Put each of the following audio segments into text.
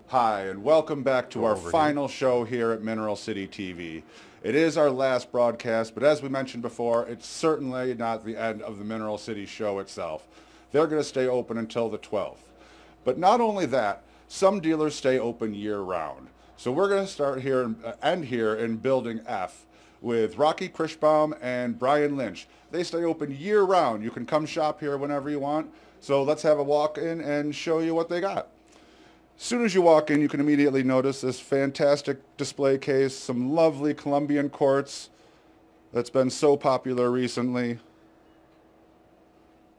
Hi, and welcome back to our final show here at Mineral City TV. It is our last broadcast, but as we mentioned before, it's certainly not the end of the Mineral City show itself. They're going to stay open until the 12th. But not only that, some dealers stay open year-round. So we're going to start here and end here in Building F with Rocky Krishbaum and Brian Lynch. They stay open year-round. You can come shop here whenever you want. So let's have a walk-in and show you what they got. As soon as you walk in, you can immediately notice this fantastic display case, some lovely Colombian quartz that's been so popular recently.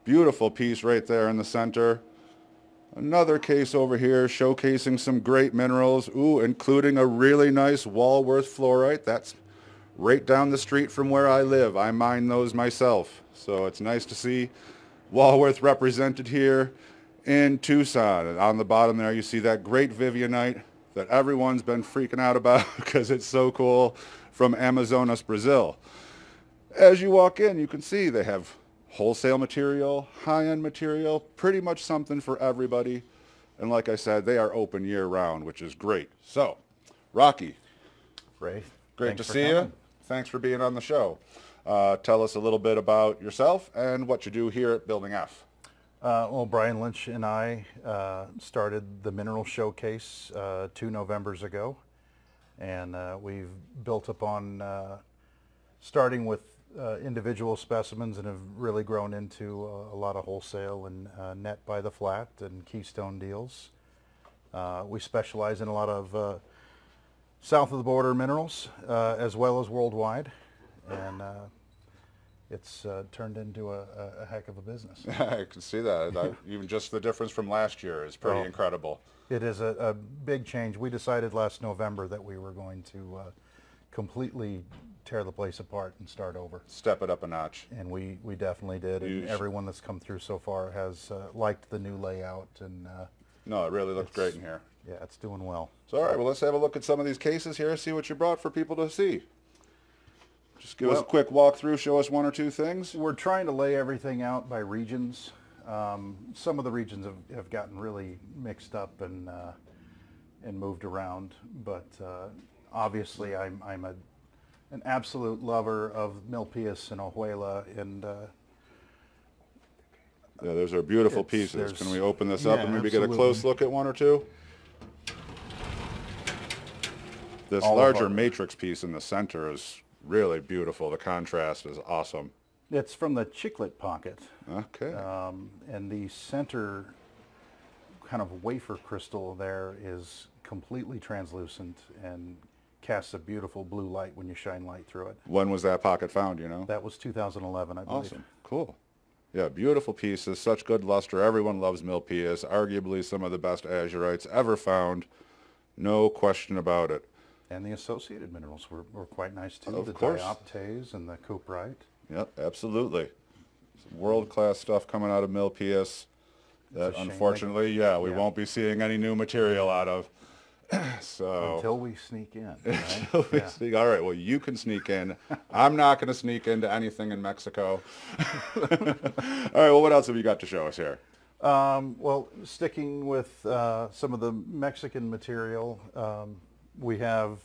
Beautiful piece right there in the center. Another case over here showcasing some great minerals, including a really nice Walworth fluorite. That's right down the street from where I live. I mine those myself, so it's nice to see Walworth represented here in Tucson. And on the bottom there you see that great Vivianite that everyone's been freaking out about because it's so cool, from Amazonas, Brazil. As you walk in, you can see they have wholesale material, high-end material, pretty much something for everybody. And like I said, they are open year-round, which is great. So, Rocky. Ray, great to see you. Thanks for being on the show. Tell us a little bit about yourself and what you do here at Building F. Well, Brian Lynch and I started the Mineral Showcase 2 Novembers ago, and we've built upon starting with individual specimens and have really grown into a lot of wholesale and net by the flat and keystone deals. We specialize in a lot of south of the border minerals as well as worldwide, and it's turned into a heck of a business. I can see that. Even just the difference from last year is pretty incredible. It is a big change. We decided last November that we were going to completely tear the place apart and start over. Step it up a notch. And we definitely did. And everyone that's come through so far has liked the new layout. And no, it really looks great in here. Yeah, it's doing well. So all right, well, let's have a look at some of these cases here, see what you brought for people to see. Just give us a quick walkthrough, show us one or two things. We're trying to lay everything out by regions. Some of the regions have gotten really mixed up and moved around, but obviously I'm an absolute lover of Milpias and Ojuela, and yeah, those are beautiful pieces. Can we open this up and maybe absolutely. get a close look at one or two? This larger matrix piece in the center is really beautiful. The contrast is awesome. It's from the chiclet pocket. Okay. And the center kind of wafer crystal there is completely translucent and casts a beautiful blue light when you shine light through it. When was that pocket found, you know? That was 2011, I believe. Awesome. Cool. Yeah, beautiful pieces, such good luster. Everyone loves Milpias, arguably some of the best azurites ever found. No question about it. And the associated minerals were quite nice too. Of the course. dioptase and the cuprite. Yep, absolutely. World-class stuff coming out of Milpias that unfortunately, we won't be seeing any new material out of. So until we sneak in. Right? All right, well, you can sneak in. I'm not going to sneak into anything in Mexico. All right, well, what else have you got to show us here? Well, sticking with some of the Mexican material, we have...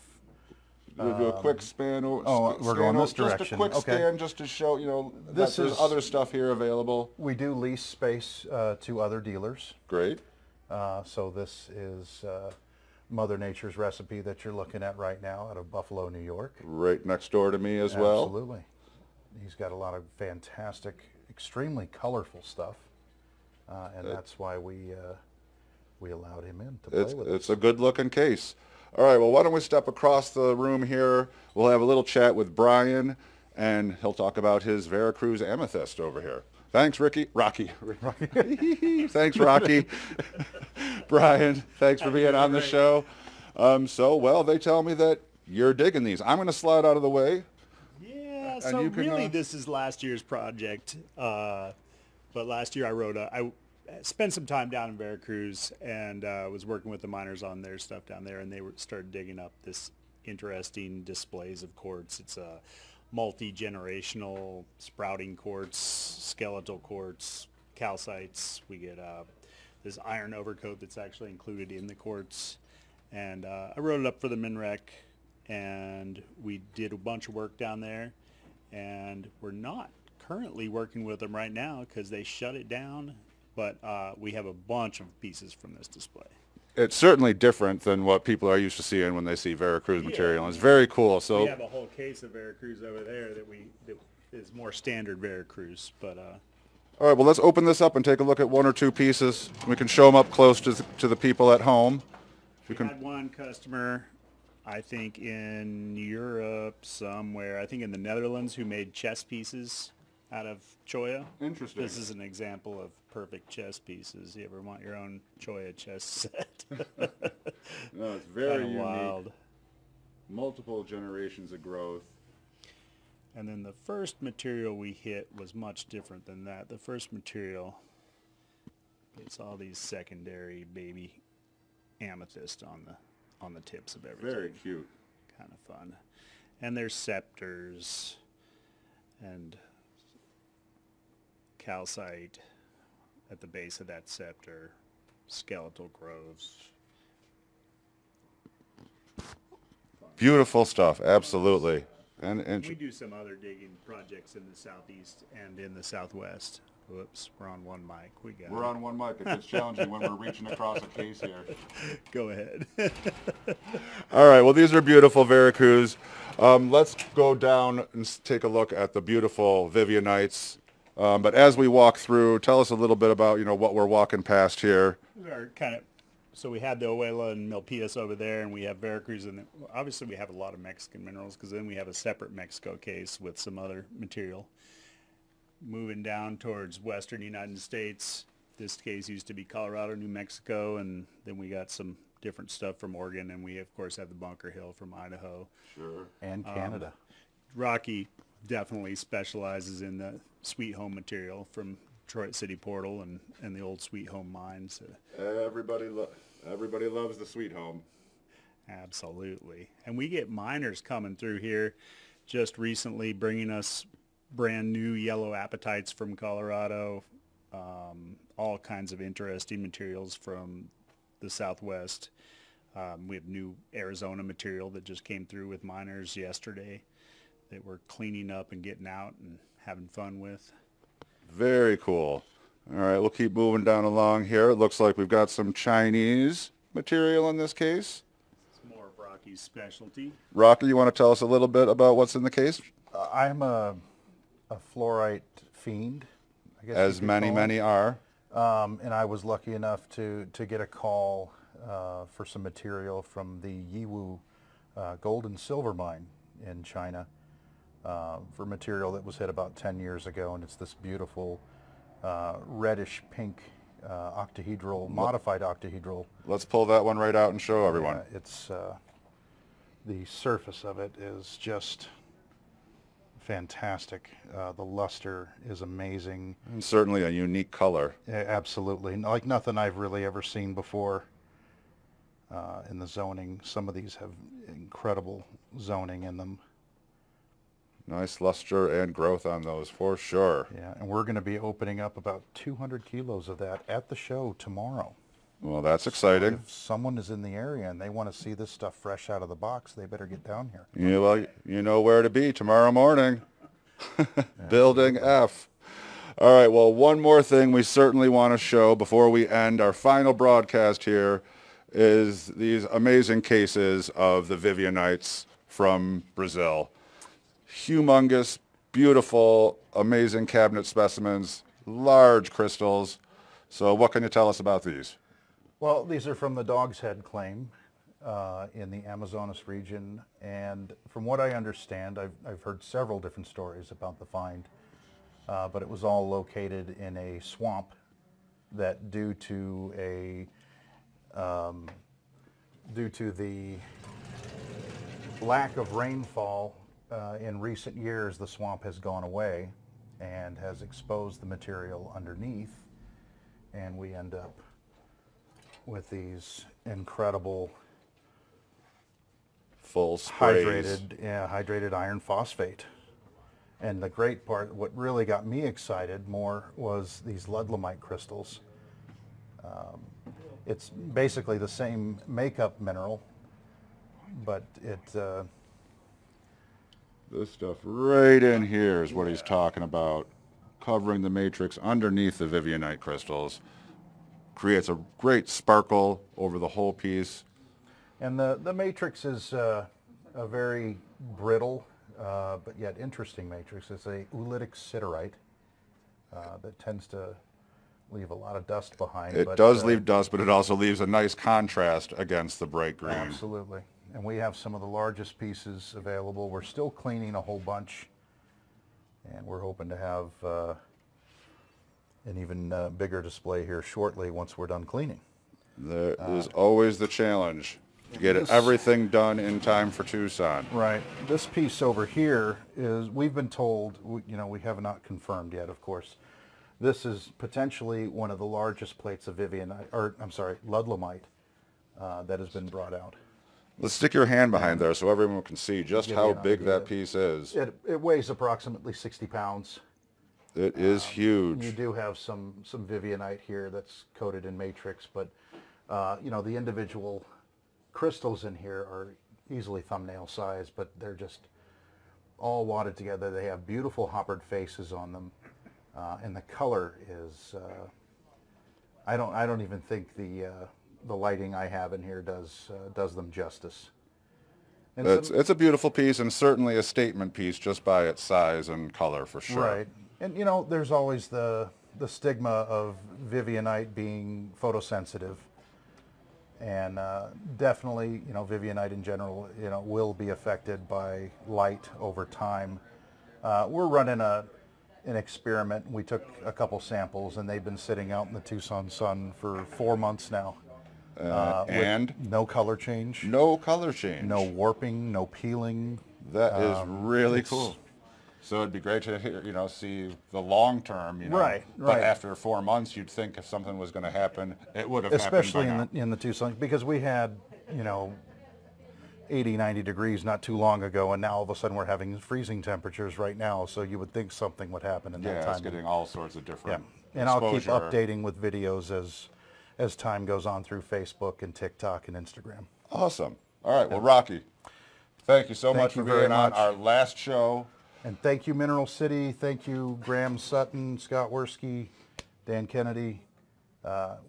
We'll do a quick span. We're going this direction. Just a quick scan just to show, you know, that there's other stuff here available. We do lease space to other dealers. Great. So this is Mother Nature's recipe that you're looking at right now out of Buffalo, New York. Right next door to me as well. Absolutely. He's got a lot of fantastic, extremely colorful stuff, and that's why we allowed him in to play with us. It's a good-looking case. All right, well, why don't we step across the room here. We'll have a little chat with Brian, and he'll talk about his Veracruz amethyst over here. Thanks, Rocky. Thanks, Rocky. Brian, thanks for being on the show. Well, they tell me that you're digging these. I'm going to slide out of the way. Yeah, so really this is last year's project. But last year I spent some time down in Veracruz and was working with the miners on their stuff down there, and they started digging up this interesting displays of quartz. It's a multi-generational sprouting quartz, skeletal quartz, calcites. We get this iron overcoat that's actually included in the quartz. And I wrote it up for the MinRec, and we did a bunch of work down there, and we're not currently working with them right now because they shut it down, but we have a bunch of pieces from this display. It's certainly different than what people are used to seeing when they see Veracruz material, and it's very cool. So we have a whole case of Veracruz over there that is more standard Veracruz, but all right, well, let's open this up and take a look at one or two pieces. We can show them up close to the people at home. We had one customer, I think in Europe somewhere, I think in the Netherlands, who made chess pieces out of choya. Interesting. This is an example of perfect chess pieces. You ever want your own choya chess set? No, it's very unique. Wild. Multiple generations of growth. And then the first material we hit was much different than that. The first material, it's all these secondary baby amethyst on the tips of everything. Very cute. Kind of fun. And there's scepters and calcite at the base of that scepter, skeletal groves. Beautiful stuff, absolutely. And we do some other digging projects in the southeast and in the southwest. Whoops, we're on one mic. We're on one mic. It gets challenging when we're reaching across a case here. Go ahead. All right, well, these are beautiful Veracruz. Let's go down and take a look at the beautiful Vivianites. But as we walk through, tell us a little bit about, what we're walking past here. So we had the Oela and Milpitas over there, and we have Veracruz, and obviously we have a lot of Mexican minerals, because then we have a separate Mexico case with some other material. Moving down towards western United States, this case used to be Colorado, New Mexico, and then we got some different stuff from Oregon, and we of course have the Bunker Hill from Idaho. Sure. And Canada. Rocky definitely specializes in the Sweet Home material from Detroit City Portal and the old Sweet Home mines. Everybody loves the Sweet Home. Absolutely. And we get miners coming through here just recently bringing us brand new yellow apatites from Colorado, all kinds of interesting materials from the Southwest. We have new Arizona material that just came through with miners yesterday that we're cleaning up and getting out and having fun with. Very cool. All right, we'll keep moving down along here. It looks like we've got some Chinese material in this case. It's more of Rocky's specialty. Rocky, you want to tell us a little bit about what's in the case? I'm a fluorite fiend, I guess. As many are. And I was lucky enough to get a call for some material from the Yiwu gold and silver mine in China for material that was hit about 10 years ago, and it's this beautiful reddish pink octahedral, modified octahedral. Let's pull that one right out and show everyone. It's the surface of it is just fantastic. The luster is amazing. And certainly a unique color. Yeah, absolutely. Like nothing I've really ever seen before in the zoning. Some of these have incredible zoning in them. Nice luster and growth on those for sure. Yeah, and we're going to be opening up about 200 kilos of that at the show tomorrow. Well, that's exciting. So if someone is in the area and they want to see this stuff fresh out of the box, they better get down here. Yeah, well, you know where to be tomorrow morning. Building F. All right, well, one more thing we certainly want to show before we end our final broadcast here is these amazing cases of the Vivianites from Brazil. Humongous, beautiful, amazing cabinet specimens, large crystals. So what can you tell us about these? Well, these are from the Dog's Head claim in the Amazonas region, and from what I understand, I've heard several different stories about the find, but it was all located in a swamp that due to the lack of rainfall in recent years, the swamp has gone away and has exposed the material underneath, and we end up with these incredible full sprays. hydrated iron phosphate. And the great part, what really got me excited more, was these ludlamite crystals. It's basically the same makeup mineral, but it... This stuff right in here is what he's talking about. Covering the matrix underneath the Vivianite crystals. Creates a great sparkle over the whole piece. And the matrix is a very brittle, but yet interesting matrix. It's a oolitic siderite that tends to leave a lot of dust behind. It does leave dust, but it also leaves a nice contrast against the bright green. Absolutely. And we have some of the largest pieces available. We're still cleaning a whole bunch, and we're hoping to have an even bigger display here shortly once we're done cleaning. There is always the challenge to get everything done in time for Tucson. Right. This piece over here is, we've been told, we have not confirmed yet, of course. This is potentially one of the largest plates of Ludlamite that has been brought out. Let's stick your hand behind there so everyone can see just how big that piece is. It weighs approximately 60 pounds. It is huge. You do have some Vivianite here that's coated in matrix, but the individual crystals in here are easily thumbnail size, but they're just all wadded together. They have beautiful hoppered faces on them, and the color is I don't even think the lighting I have in here does them justice. And it's a beautiful piece, and certainly a statement piece just by its size and color for sure. Right. And there's always the stigma of Vivianite being photosensitive, and definitely Vivianite in general will be affected by light over time. We're running an experiment. We took a couple samples, and they've been sitting out in the Tucson sun for 4 months now. And no color change. No color change. No warping, no peeling. That is really cool. So it'd be great to hear, see the long term, Right. But after 4 months, you'd think if something was going to happen, it would have especially happened. Especially in the Tucson, because we had, 80, 90 degrees not too long ago, and now all of a sudden we're having freezing temperatures right now. So you would think something would happen in that time. Yeah, it's getting all sorts of different. Yeah, and exposure. I'll keep updating with videos as time goes on through Facebook and TikTok and Instagram. Awesome. All right. Well, Rocky, thank you so much for being on our last show. And thank you, Mineral City. Thank you, Graham Sutton, Scott Werski, Dan Kennedy,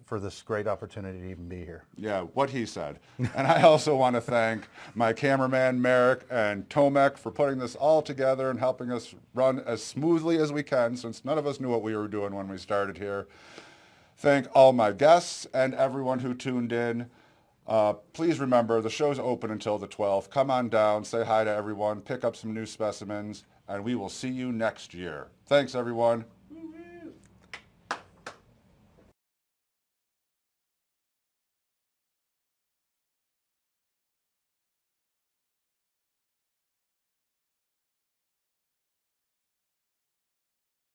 for this great opportunity to even be here. Yeah, what he said. And I also want to thank my cameraman, Merrick, and Tomek for putting this all together and helping us run as smoothly as we can, since none of us knew what we were doing when we started here. Thank all my guests and everyone who tuned in. Please remember, the show's open until the 12th. Come on down, say hi to everyone, pick up some new specimens, and we will see you next year. Thanks, everyone.